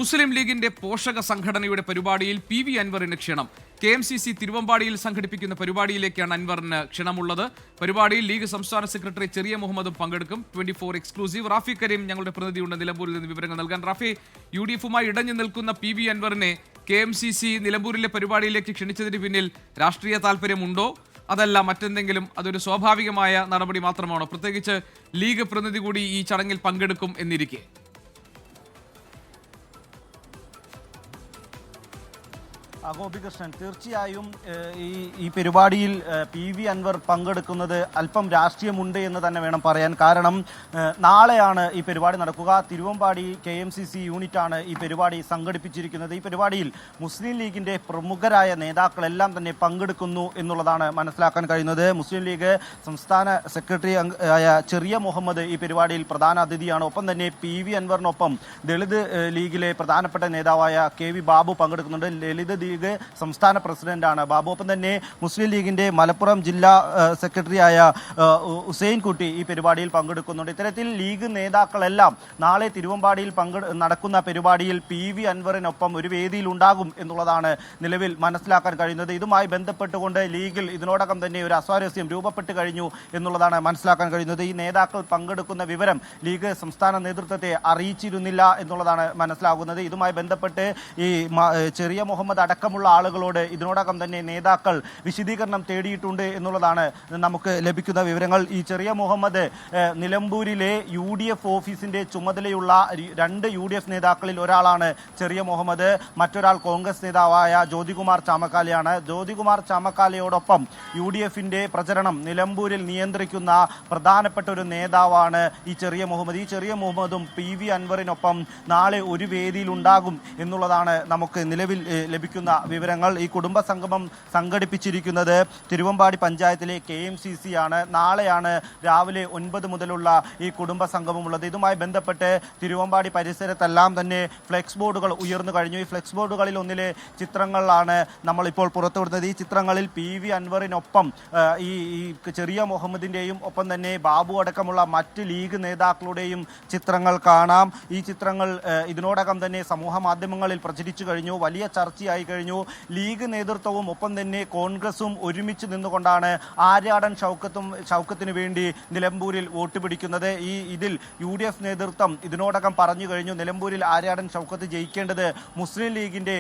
മുസ്ലിം ലീഗിന്റെ പോഷക സംഘടനയുടെ പരിപാടിയിൽ പി വി അൻവറിന് ക്ഷണം. KMCC തിരുവമ്പാടിയിൽ സംഘടിപ്പിക്കുന്ന പരിപാടിയിലേക്കാണ് അൻവറിന് ക്ഷണമുള്ളത്. പരിപാടിയിൽ ലീഗ് സംസ്ഥാന സെക്രട്ടറി ചെറിയ മുഹമ്മദും പങ്കെടുക്കും. 24 എക്സ്ക്ലൂസീവ്. റാഫി കരീം ഞങ്ങളുടെ പ്രതിനിധിയുണ്ട് നിലമ്പൂരിൽ നിന്ന് വിവരങ്ങൾ നൽകാൻ. റാഫി, UDF-ഉമായി ഇടഞ്ഞു നിൽക്കുന്ന പി വി അൻവറിനെ KMCC നിലമ്പൂരിലെ പരിപാടിയിലേക്ക് ക്ഷണിച്ചതിന് പിന്നിൽ രാഷ്ട്രീയ താല്പര്യമുണ്ടോ, അതല്ല മറ്റെന്തെങ്കിലും അതൊരു സ്വാഭാവികമായ നടപടി മാത്രമാണോ? പ്രത്യേകിച്ച് ലീഗ് പ്രതിനിധി കൂടി ഈ ചടങ്ങിൽ പങ്കെടുക്കും എന്നിരിക്കെ. ഗോപികൃഷ്ണൻ, തീർച്ചയായും ഈ പരിപാടിയിൽ പി വി അൻവർ പങ്കെടുക്കുന്നത് അല്പം രാഷ്ട്രീയമുണ്ട് എന്ന് തന്നെ വേണം പറയാൻ. കാരണം നാളെയാണ് ഈ പരിപാടി നടക്കുക. തിരുവമ്പാടി KMCC യൂണിറ്റാണ് ഈ പരിപാടി സംഘടിപ്പിച്ചിരിക്കുന്നത്. ഈ പരിപാടിയിൽ മുസ്ലിം ലീഗിൻ്റെ പ്രമുഖരായ നേതാക്കളെല്ലാം തന്നെ പങ്കെടുക്കുന്നു എന്നുള്ളതാണ് മനസ്സിലാക്കാൻ കഴിയുന്നത്. മുസ്ലിം ലീഗ് സംസ്ഥാന സെക്രട്ടറി ആയ ചെറിയ മുഹമ്മദ് ഈ പരിപാടിയിൽ പ്രധാന അതിഥിയാണ്. ഒപ്പം തന്നെ പി വി അൻവറിനൊപ്പം ദളിത് ലീഗിലെ പ്രധാനപ്പെട്ട നേതാവായ KV ബാബു പങ്കെടുക്കുന്നുണ്ട്. ലളിത് ലീഗ് സംസ്ഥാന പ്രസിഡന്റാണ് ബാബു. ഒപ്പം തന്നെ മുസ്ലിം ലീഗിന്റെ മലപ്പുറം ജില്ലാ സെക്രട്ടറിയായ ഹുസൈൻ കുട്ടി ഈ പരിപാടിയിൽ പങ്കെടുക്കുന്നുണ്ട്. ഇത്തരത്തിൽ ലീഗ് നേതാക്കളെല്ലാം നാളെ തിരുവമ്പാടിയിൽ നടക്കുന്ന പരിപാടിയിൽ പി വി അൻവറിനൊപ്പം ഒരു വേദിയിൽ ഉണ്ടാകും എന്നുള്ളതാണ് നിലവിൽ മനസ്സിലാക്കാൻ കഴിയുന്നത്. ഇതുമായി ബന്ധപ്പെട്ടുകൊണ്ട് ലീഗിൽ ഇതിനോടകം തന്നെ ഒരു അസ്വാരസ്യം രൂപപ്പെട്ട് കഴിഞ്ഞു എന്നുള്ളതാണ് മനസ്സിലാക്കാൻ കഴിയുന്നത്. ഈ നേതാക്കൾ പങ്കെടുക്കുന്ന വിവരം ലീഗ് സംസ്ഥാന നേതൃത്വത്തെ അറിയിച്ചിരുന്നില്ല എന്നുള്ളതാണ് മനസ്സിലാകുന്നത്. ഇതുമായി ബന്ധപ്പെട്ട് ഈ ചെറിയ മുഹമ്മദ് അടക്കമുള്ള ആളുകളോട് ഇതിനോടകം തന്നെ നേതാക്കൾ വിശദീകരണം തേടിയിട്ടുണ്ട് എന്നുള്ളതാണ് നമുക്ക് ലഭിക്കുന്ന വിവരങ്ങൾ. ഈ ചെറിയ മുഹമ്മദ് നിലമ്പൂരിലെ UDF ഓഫീസിന്റെ ചുമതലയുള്ള 2 UDF നേതാക്കളിൽ ഒരാളാണ് ചെറിയ മുഹമ്മദ്. മറ്റൊരാൾ കോൺഗ്രസ് നേതാവായ ജ്യോതികുമാർ ചാമക്കാലയാണ്. ജ്യോതികുമാർ ചാമക്കാലയോടൊപ്പം UDFന്റെ പ്രചരണം നിലമ്പൂരിൽ നിയന്ത്രിക്കുന്ന പ്രധാനപ്പെട്ട ഒരു നേതാവാണ് ഈ ചെറിയ മുഹമ്മദ്. ഈ ചെറിയ മുഹമ്മദും പി വി അൻവറിനൊപ്പം നാളെ ഒരു വേദിയിൽ ഉണ്ടാകും എന്നുള്ളതാണ് നമുക്ക് നിലവിൽ ലഭിക്കുന്ന വിവരങ്ങൾ. ഈ കുടുംബ സംഗമം സംഘടിപ്പിച്ചിരിക്കുന്നത് തിരുവമ്പാടി പഞ്ചായത്തിലെ KMCC ആണ്. നാളെയാണ് രാവിലെ 9 മുതലുള്ള ഈ കുടുംബ സംഗമമുള്ളത്. ഇതുമായി ബന്ധപ്പെട്ട് തിരുവമ്പാടി പരിസരത്തെല്ലാം തന്നെ ഫ്ലെക്സ് ബോർഡുകൾ ഉയർന്നു കഴിഞ്ഞു. ഈ ഫ്ലെക്സ് ബോർഡുകളിൽ ഒന്നിലെ ചിത്രങ്ങളാണ് നമ്മളിപ്പോൾ പുറത്തുവിടുന്നത്. ഈ ചിത്രങ്ങളിൽ പി വി അൻവറിനൊപ്പം ഈ ചെറിയ മുഹമ്മദിൻ്റെയും ഒപ്പം തന്നെ ബാബു അടക്കമുള്ള മറ്റ് ലീഗ് നേതാക്കളുടെയും ചിത്രങ്ങൾ കാണാം. ഈ ചിത്രങ്ങൾ ഇതിനോടകം തന്നെ സമൂഹ മാധ്യമങ്ങളിൽ പ്രചരിച്ചു കഴിഞ്ഞു, വലിയ ചർച്ചയായി കഴിഞ്ഞു. ലീഗ് നേതൃത്വവും ഒപ്പം തന്നെ കോൺഗ്രസും ഒരുമിച്ച് നിന്നുകൊണ്ടാണ് ആര്യാടൻ ഷൗക്കത്തിന് വേണ്ടി നിലമ്പൂരിൽ വോട്ട് പിടിക്കുന്നത്. ഇതിൽ UDF നേതൃത്വം ഇതിനോടകം പറഞ്ഞു കഴിഞ്ഞു, നിലമ്പൂരിൽ ആര്യാടൻ ഷൗക്കത്ത് ജയിക്കേണ്ടത് മുസ്ലിം ലീഗിന്റെ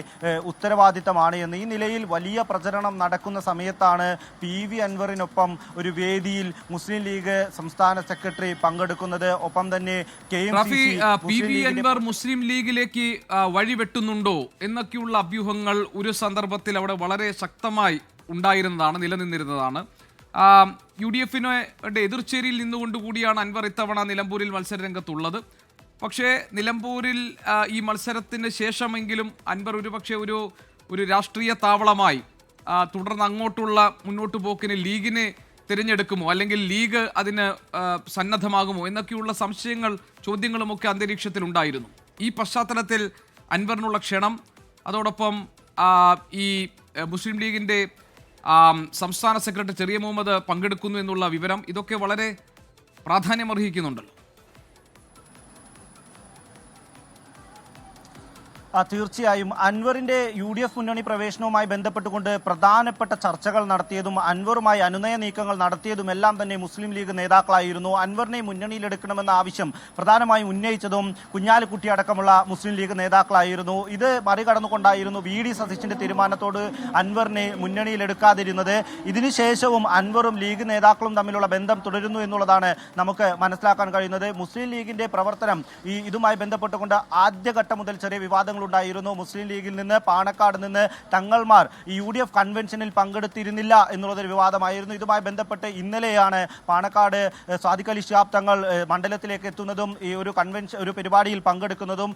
ഉത്തരവാദിത്തമാണ് എന്ന്. ഈ നിലയിൽ വലിയ പ്രചരണം നടക്കുന്ന സമയത്താണ് പി വി അൻവറിനൊപ്പം ഒരു വേദിയിൽ മുസ്ലിം ലീഗ് സംസ്ഥാന സെക്രട്ടറി പങ്കെടുക്കുന്നത്. ഒപ്പം തന്നെ പി വി അൻവർ മുസ്ലിം ലീഗിലേക്ക് വഴിവെട്ടുന്നുണ്ടോ എന്നൊക്കെയുള്ള അഭ്യൂഹങ്ങൾ ഒരു സന്ദർഭത്തിൽ അവിടെ വളരെ ശക്തമായി ഉണ്ടായിരുന്നതാണ്, നിലനിന്നിരുന്നതാണ്. UDF-ന്റെ എതിർചേരിയിൽ നിന്നുകൊണ്ടുകൂടിയാണ് അൻവർ ഇത്തവണ നിലമ്പൂരിൽ മത്സരരംഗത്തുള്ളത്. പക്ഷേ നിലമ്പൂരിൽ ഈ മത്സരത്തിന് ശേഷമെങ്കിലും അൻവർ ഒരുപക്ഷെ ഒരു രാഷ്ട്രീയ താവളമായി തുടർന്ന് അങ്ങോട്ടുള്ള മുന്നോട്ട് പോക്കിന് ലീഗിനെ തിരഞ്ഞെടുക്കുമോ, അല്ലെങ്കിൽ ലീഗ് അതിന് സന്നദ്ധമാകുമോ എന്നൊക്കെയുള്ള സംശയങ്ങൾ, ചോദ്യങ്ങളുമൊക്കെ അന്തരീക്ഷത്തിൽ ഉണ്ടായിരുന്നു. ഈ പശ്ചാത്തലത്തിൽ അൻവറിനുള്ള ക്ഷണം, അതോടൊപ്പം ഈ മുസ്ലിം ലീഗിൻ്റെ സംസ്ഥാന സെക്രട്ടറി ചെറിയ മുഹമ്മദ് പങ്കെടുക്കുന്നു എന്നുള്ള വിവരം, ഇതൊക്കെ വളരെ പ്രാധാന്യമർഹിക്കുന്നുണ്ടല്ലോ. തീർച്ചയായും അൻവറിന്റെ UDF മുന്നണി പ്രവേശനവുമായി ബന്ധപ്പെട്ടുകൊണ്ട് പ്രധാനപ്പെട്ട ചർച്ചകൾ നടത്തിയതും അൻവറുമായി അനുനയ നീക്കങ്ങൾ നടത്തിയതുമെല്ലാം തന്നെ മുസ്ലിം ലീഗ് നേതാക്കളായിരുന്നു. അൻവറിനെ മുന്നണിയിലെടുക്കണമെന്ന ആവശ്യം പ്രധാനമായും ഉന്നയിച്ചതും കുഞ്ഞാലിക്കുട്ടി അടക്കമുള്ള മുസ്ലിം ലീഗ് നേതാക്കളായിരുന്നു. ഇത് മറികടന്നുകൊണ്ടായിരുന്നു VD സതീശന്റെ തീരുമാനത്തോട് അൻവറിനെ മുന്നണിയിലെടുക്കാതിരുന്നത്. ഇതിനുശേഷവും അൻവറും ലീഗ് നേതാക്കളും തമ്മിലുള്ള ബന്ധം തുടരുന്നു എന്നുള്ളതാണ് നമുക്ക് മനസ്സിലാക്കാൻ കഴിയുന്നത്. മുസ്ലിം ലീഗിന്റെ പ്രവർത്തനം ഇതുമായി ബന്ധപ്പെട്ടുകൊണ്ട് ആദ്യഘട്ടം മുതൽ ചെറിയ വിവാദങ്ങൾ ഉണ്ടായിരുന്നു. മുസ്ലിം ലീഗിൽ നിന്ന് പാണക്കാട് നിന്ന് തങ്ങൾമാർ ഈ UDF കൺവെൻഷനിൽ പങ്കെടുത്തിരുന്നില്ല എന്നുള്ളതൊരു വിവാദമായിരുന്നു. ഇതുമായി ബന്ധപ്പെട്ട് ഇന്നലെയാണ് പാണക്കാട് സാദിഖ് അലി ശിഹാബ് തങ്ങൾ മണ്ഡലത്തിലേക്ക് എത്തുന്നതും ഈ ഒരു പരിപാടിയിൽ പങ്കെടുക്കുന്നതും.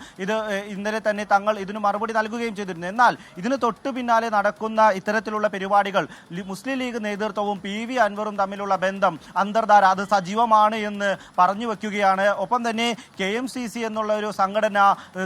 ഇന്നലെ തന്നെ തങ്ങൾ ഇതിന് മറുപടി നൽകുകയും ചെയ്തിരുന്നു. എന്നാൽ ഇതിന് തൊട്ടു പിന്നാലെ നടക്കുന്ന ഇത്തരത്തിലുള്ള പരിപാടികൾ മുസ്ലിം ലീഗ് നേതൃത്വവും പി വി അൻവറും തമ്മിലുള്ള ബന്ധം അന്തർധാര അത് സജീവമാണ് എന്ന് പറഞ്ഞു വെക്കുകയാണ്. ഒപ്പം തന്നെ KMCC എന്നുള്ള ഒരു സംഘടന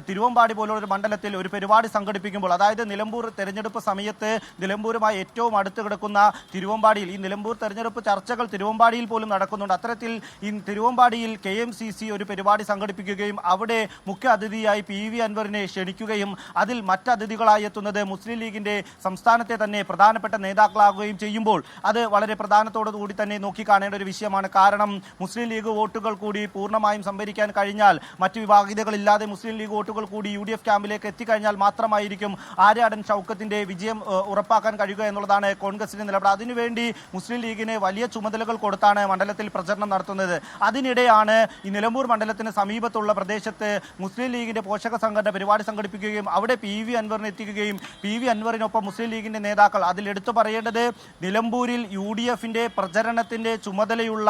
തിരുവമ്പാടി പോലുള്ള ഒരു മണ്ഡലം മണ്ഡലത്തിൽ ഒരു പരിപാടി സംഘടിപ്പിക്കുമ്പോൾ, അതായത് നിലമ്പൂർ തെരഞ്ഞെടുപ്പ് സമയത്ത് നിലമ്പൂരുമായി ഏറ്റവും അടുത്ത് കിടക്കുന്ന തിരുവമ്പാടിയിൽ, ഈ നിലമ്പൂർ തെരഞ്ഞെടുപ്പ് ചർച്ചകൾ തിരുവമ്പാടിയിൽ പോലും നടക്കുന്നുണ്ട്. അത്തരത്തിൽ ഈ തിരുവമ്പാടിയിൽ KMCC ഒരു പരിപാടി സംഘടിപ്പിക്കുകയും അവിടെ മുഖ്യ അതിഥിയായി PV അൻവറിനെ ക്ഷണിക്കുകയും അതിൽ മറ്റതിഥികളായി എത്തുന്നത് മുസ്ലിം ലീഗിന്റെ സംസ്ഥാനത്തെ തന്നെ പ്രധാനപ്പെട്ട നേതാക്കളാകുകയും ചെയ്യുമ്പോൾ അത് വളരെ പ്രധാനത്തോടു കൂടി തന്നെ നോക്കിക്കാണേണ്ട ഒരു വിഷയമാണ്. കാരണം മുസ്ലിം ലീഗ് വോട്ടുകൾ കൂടി പൂർണ്ണമായും സംഭരിക്കാൻ കഴിഞ്ഞാൽ, മറ്റു വിഭാഗീയതകളില്ലാതെ മുസ്ലിം ലീഗ് വോട്ടുകൾ കൂടി UDF ക്യാമ്പിലേക്ക് എത്തിക്കഴിഞ്ഞാൽ മാത്രമായിരിക്കും ആര്യാടൻ ഷൗക്കത്തിന്റെ വിജയം ഉറപ്പാക്കാൻ കഴിയുക എന്നുള്ളതാണ് കോൺഗ്രസിന്റെ നിലപാട്. അതിനുവേണ്ടി മുസ്ലിം ലീഗിന് വലിയ ചുമതലകൾ കൊടുത്താണ് മണ്ഡലത്തിൽ പ്രചരണം നടത്തുന്നത്. അതിനിടെയാണ് ഈ നിലമ്പൂർ മണ്ഡലത്തിന് സമീപത്തുള്ള പ്രദേശത്ത് മുസ്ലിം ലീഗിന്റെ പോഷക സംഘടന പരിപാടി സംഘടിപ്പിക്കുകയും അവിടെ PV അൻവറിനെ എത്തിക്കുകയും PV അൻവറിനൊപ്പം മുസ്ലിം ലീഗിന്റെ നേതാക്കൾ, അതിൽ എടുത്തു പറയേണ്ടത് നിലമ്പൂരിൽ UDFന്റെ പ്രചരണത്തിന്റെ ചുമതലയുള്ള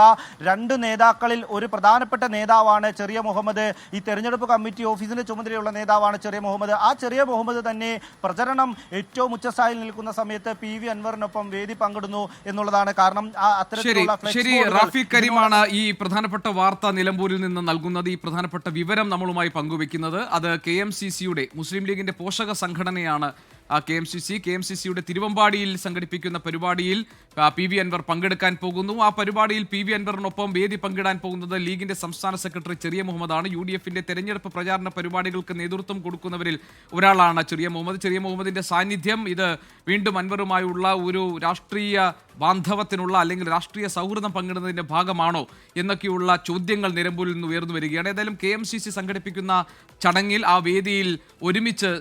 2 നേതാക്കളിൽ ഒരു പ്രധാനപ്പെട്ട നേതാവാണ് ചെറിയ മുഹമ്മദ്. ഈ തെരഞ്ഞെടുപ്പ് കമ്മിറ്റി ഓഫീസിന്റെ ചുമതലയുള്ള നേതാവാണ് ചെറിയ മുഹമ്മദ്. ആ ചെറിയ മുഹമ്മദ് തന്നെ പ്രചരണം ഏറ്റവും ഉച്ചസ്ഥായിൽ നിൽക്കുന്ന സമയത്ത് PV അൻവറിനൊപ്പം വേദി പങ്കിടുന്നു എന്നുള്ളതാണ്. കാരണം ശരി, റാഫി കരീമാണ് ഈ പ്രധാനപ്പെട്ട വാർത്ത നിലമ്പൂരിൽ നിന്ന് നൽകുന്നത്. ഈ പ്രധാനപ്പെട്ട വിവരം നമ്മളുമായി പങ്കുവെക്കുന്നത് അത് KMCCയുടെ മുസ്ലിം ലീഗിന്റെ പോഷക സംഘടനയാണ്. KMCCയുടെ തിരുവമ്പാടിയിൽ സംഘടിപ്പിക്കുന്ന പരിപാടിയിൽ PV അൻവർ പങ്കെടുക്കാൻ പോകുന്നു. ആ പരിപാടിയിൽ PV അൻവറിനൊപ്പം വേദി പങ്കിടാൻ പോകുന്നത് ലീഗിന്റെ സംസ്ഥാന സെക്രട്ടറി ചെറിയ മുഹമ്മദാണ്. UDFന്റെ തെരഞ്ഞെടുപ്പ് പ്രചാരണ പരിപാടികൾക്ക് നേതൃത്വം കൊടുക്കുന്നവരിൽ ഒരാളാണ് ചെറിയ മുഹമ്മദ്. ചെറിയ മുഹമ്മദിന്റെ സാന്നിധ്യം ഇത് വീണ്ടും അൻവറുമായുള്ള ഒരു രാഷ്ട്രീയ ബാന്ധവത്തിനുള്ള അല്ലെങ്കിൽ രാഷ്ട്രീയ സൗഹൃദം പങ്കിടുന്നതിന്റെ ഭാഗമാണോ എന്നൊക്കെയുള്ള ചോദ്യങ്ങൾ നിലമ്പൂരിൽ നിന്ന് ഉയർന്നു വരികയാണ്. ഏതായാലും KMCC സംഘടിപ്പിക്കുന്ന ചടങ്ങിൽ ആ വേദിയിൽ ഒരുമിച്ച്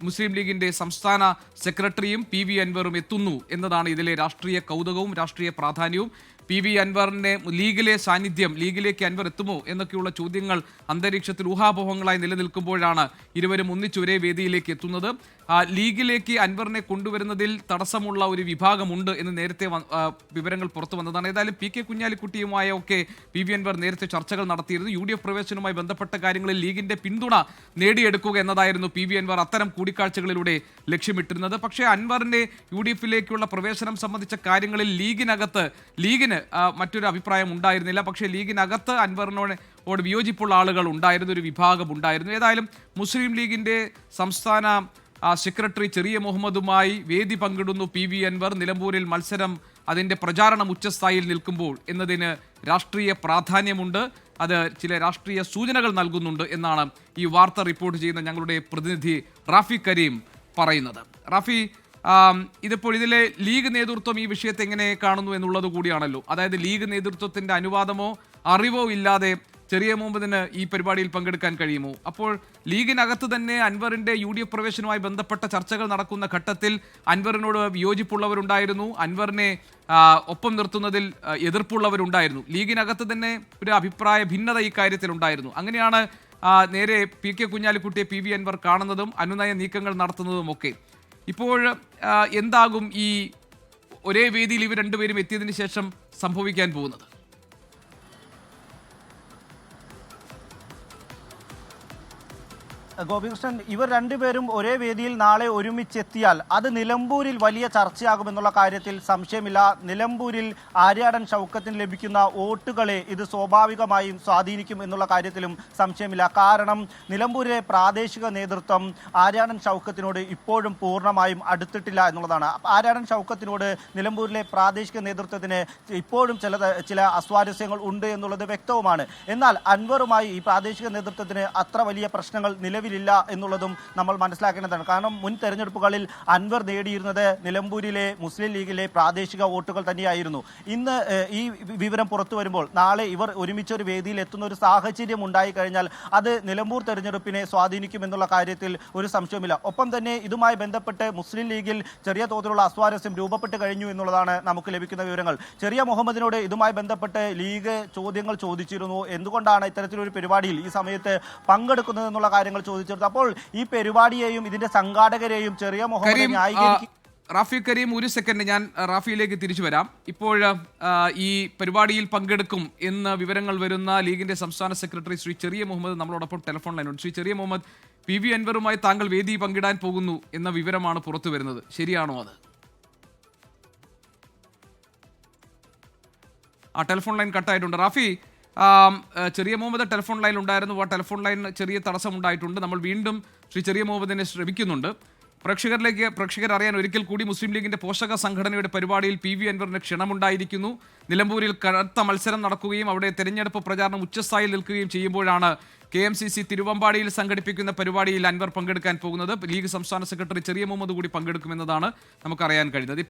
മുസ്ലിം ലീഗിന്റെ സംസ്ഥാന സെക്രട്ടറിയും PV അൻവറും എത്തുന്നു എന്നതാണ് ഇതിലെ രാഷ്ട്രീയ കൗതുകവും രാഷ്ട്രീയ പ്രാധാന്യവും. PV അൻവറിന്റെ ലീഗിലെ സാന്നിധ്യം, ലീഗിലേക്ക് അൻവർ എത്തുമോ എന്നൊക്കെയുള്ള ചോദ്യങ്ങൾ അന്തരീക്ഷത്തിൽ ഊഹാപോഹങ്ങളായി നിലനിൽക്കുമ്പോഴാണ് ഇരുവരും ഒന്നിച്ച് ഒരേ വേദിയിലേക്ക് എത്തുന്നത്. ലീഗിലേക്ക് അൻവറിനെ കൊണ്ടുവരുന്നതിൽ തടസ്സമുള്ള ഒരു വിഭാഗമുണ്ട് എന്ന് നേരത്തെ വിവരങ്ങൾ പുറത്തു വന്നതാണ്. ഏതായാലും PK കുഞ്ഞാലിക്കുട്ടിയുമായ ഒക്കെ PV അൻവർ നേരത്തെ ചർച്ചകൾ നടത്തിയിരുന്നു. UDF പ്രവേശനവുമായി ബന്ധപ്പെട്ട കാര്യങ്ങളിൽ ലീഗിന്റെ പിന്തുണ നേടിയെടുക്കുക എന്നതായിരുന്നു PV അൻവർ അത്തരം കൂടിക്കാഴ്ചകളിലൂടെ ലക്ഷ്യമിട്ടിരുന്നത്. പക്ഷേ അൻവറിന്റെ UDFിലേക്കുള്ള പ്രവേശനം സംബന്ധിച്ച കാര്യങ്ങളിൽ ലീഗിന് മറ്റൊരു അഭിപ്രായം ഉണ്ടായിരുന്നില്ല. പക്ഷേ ലീഗിനകത്ത് അൻവറിനോട് വിയോജിപ്പുള്ള ആളുകൾ ഉണ്ടായിരുന്നു, ഒരു വിഭാഗം ഉണ്ടായിരുന്നു. ഏതായാലും മുസ്ലിം ലീഗിന്റെ സംസ്ഥാന സെക്രട്ടറി ചെറിയ മുഹമ്മദുമായി വേദി പങ്കിടുന്നു PV അൻവർ. നിലമ്പൂരിൽ മത്സരം അതിൻ്റെ പ്രചാരണം ഉച്ചസ്ഥായിൽ നിൽക്കുമ്പോൾ എന്നതിന് രാഷ്ട്രീയ പ്രാധാന്യമുണ്ട്. അത് ചില രാഷ്ട്രീയ സൂചനകൾ നൽകുന്നുണ്ട് എന്നാണ് ഈ വാർത്ത റിപ്പോർട്ട് ചെയ്യുന്ന ഞങ്ങളുടെ പ്രതിനിധി റാഫി കരീം പറയുന്നത്. റാഫി, ഇതിപ്പോൾ ഇതിലെ ലീഗ് നേതൃത്വം ഈ വിഷയത്തെ എങ്ങനെ കാണുന്നു എന്നുള്ളത് കൂടിയാണല്ലോ. അതായത് ലീഗ് നേതൃത്വത്തിന്റെ അനുവാദമോ അറിവോ ഇല്ലാതെ ചെറിയ മുഹമ്മദിന് ഈ പരിപാടിയിൽ പങ്കെടുക്കാൻ കഴിയുമോ? അപ്പോൾ ലീഗിനകത്ത് തന്നെ അൻവറിന്റെ UDF പ്രവേശനവുമായി ബന്ധപ്പെട്ട ചർച്ചകൾ നടക്കുന്ന ഘട്ടത്തിൽ അൻവറിനോട് വിയോജിപ്പുള്ളവരുണ്ടായിരുന്നു, അൻവറിനെ ഒപ്പം നിർത്തുന്നതിൽ എതിർപ്പുള്ളവരുണ്ടായിരുന്നു. ലീഗിനകത്ത് തന്നെ ഒരു അഭിപ്രായ ഭിന്നത ഈ കാര്യത്തിൽ ഉണ്ടായിരുന്നു. അങ്ങനെയാണ് നേരെ PK കുഞ്ഞാലിക്കുട്ടിയെ PV അൻവർ കാണുന്നതും അനുനയ നീക്കങ്ങൾ നടത്തുന്നതും ഒക്കെ. ഇപ്പോൾ എന്താകും ഈ ഒരേ വേദിയിൽ ഇവർ രണ്ടുപേരും എത്തിയതിനു ശേഷം സംഭവിക്കാൻ പോകുന്നത്? ഗോപികൃഷ്ണൻ, ഇവർ രണ്ടുപേരും ഒരേ വേദിയിൽ നാളെ ഒരുമിച്ചെത്തിയാൽ അത് നിലമ്പൂരിൽ വലിയ ചർച്ചയാകുമെന്നുള്ള കാര്യത്തിൽ സംശയമില്ല. നിലമ്പൂരിൽ ആര്യാടൻ ഷൗക്കത്തിന് ലഭിക്കുന്ന വോട്ടുകളെ ഇത് സ്വാഭാവികമായും സ്വാധീനിക്കും എന്നുള്ള കാര്യത്തിലും സംശയമില്ല. കാരണം നിലമ്പൂരിലെ പ്രാദേശിക നേതൃത്വം ആര്യാടൻ ഷൗക്കത്തിനോട് ഇപ്പോഴും പൂർണ്ണമായും അടുത്തിട്ടില്ല എന്നുള്ളതാണ്. ആര്യാടൻ ഷൗക്കത്തിനോട് നിലമ്പൂരിലെ പ്രാദേശിക നേതൃത്വത്തിന് ഇപ്പോഴും ചില അസ്വാരസ്യങ്ങൾ ഉണ്ട് എന്നുള്ളത് വ്യക്തവുമാണ്. എന്നാൽ അൻവറുമായി ഈ പ്രാദേശിക നേതൃത്വത്തിന് അത്ര വലിയ പ്രശ്നങ്ങൾ നിലവിലില്ല എന്നുള്ളതും നമ്മൾ മനസ്സിലാക്കേണ്ടതാണ്. കാരണം മുൻ തെരഞ്ഞെടുപ്പുകളിൽ അൻവർ നേടിയിരുന്നത് നിലമ്പൂരിലെ മുസ്ലിം ലീഗിലെ പ്രാദേശിക വോട്ടുകൾ തന്നെയായിരുന്നു. ഇന്ന് ഈ വിവരം പുറത്തു വരുമ്പോൾ നാളെ ഇവർ ഒരുമിച്ചൊരു വേദിയിൽ എത്തുന്ന ഒരു സാഹചര്യം ഉണ്ടായി കഴിഞ്ഞാൽ അത് നിലമ്പൂർ തെരഞ്ഞെടുപ്പിനെ സ്വാധീനിക്കുമെന്നുള്ള കാര്യത്തിൽ ഒരു സംശയമില്ല. ഒപ്പം തന്നെ ഇതുമായി ബന്ധപ്പെട്ട് മുസ്ലിം ലീഗിൽ ചെറിയ തോതിലുള്ള അസ്വാരസ്യം രൂപപ്പെട്ട് കഴിഞ്ഞു എന്നുള്ളതാണ് നമുക്ക് ലഭിക്കുന്ന വിവരങ്ങൾ. ചെറിയ മുഹമ്മദിനോട് ഇതുമായി ബന്ധപ്പെട്ട് ലീഗ് ചോദ്യങ്ങൾ ചോദിച്ചിരുന്നു, എന്തുകൊണ്ടാണ് ഇത്തരത്തിലൊരു പരിപാടിയിൽ ഈ സമയത്ത് പങ്കെടുക്കുന്നത് എന്നുള്ള കാര്യങ്ങൾ ചോദിച്ചെടുത്തു. അപ്പോൾ ഈ പരിപാടിയെയും ഇതിന്റെ സംഘാടകരെയും ചെറിയ മുഹമ്മദ് ന്യായീകരിക്കും. റാഫി കരീം, ഒരു സെക്കൻഡ്, ഞാൻ റാഫിയിലേക്ക് തിരിച്ചു വരാം. ഇപ്പോൾ ഈ പരിപാടിയിൽ പങ്കെടുക്കും എന്ന് വിവരങ്ങൾ വരുന്ന ലീഗിന്റെ സംസ്ഥാന സെക്രട്ടറി ശ്രീ ചെറിയ മുഹമ്മദ് നമ്മളോടൊപ്പം ടെലിഫോൺ ലൈനുണ്ട്. ശ്രീ ചെറിയ മുഹമ്മദ്, PV അൻവറുമായി താങ്കൾ വേദി പങ്കിടാൻ പോകുന്നു എന്ന വിവരമാണ് പുറത്തു വരുന്നത്, ശരിയാണോ അത്? ആ ടെലിഫോൺ ലൈൻ കട്ടായിട്ടുണ്ട്. റാഫി, ചെറിയ മുഹമ്മദ് ടെലിഫോൺ ലൈനിൽ ഉണ്ടായിരുന്നു. ആ ടെലിഫോൺ ലൈൻ ചെറിയ തടസ്സമുണ്ടായിട്ടുണ്ട്. നമ്മൾ വീണ്ടും ശ്രീ ചെറിയ മുഹമ്മദിനെ ശ്രമിക്കുന്നുണ്ട്. പ്രേക്ഷകർ അറിയാൻ ഒരിക്കൽ കൂടി മുസ്ലിം ലീഗിന്റെ പോഷക സംഘടനയുടെ പരിപാടിയിൽ PV അൻവറിന് ക്ഷണമുണ്ടായിരിക്കുന്നു. നിലമ്പൂരിൽ കനത്ത മത്സരം നടക്കുകയും അവിടെ തെരഞ്ഞെടുപ്പ് പ്രചാരണം ഉച്ചസ്ഥായിൽ നിൽക്കുകയും ചെയ്യുമ്പോഴാണ് KMCC തിരുവമ്പാടിയിൽ സംഘടിപ്പിക്കുന്ന പരിപാടിയിൽ അൻവർ പങ്കെടുക്കാൻ പോകുന്നത്. ലീഗ് സംസ്ഥാന സെക്രട്ടറി ചെറിയ മുഹമ്മദ് കൂടി പങ്കെടുക്കുമെന്നതാണ് നമുക്കറിയാൻ കഴിയുന്നത്.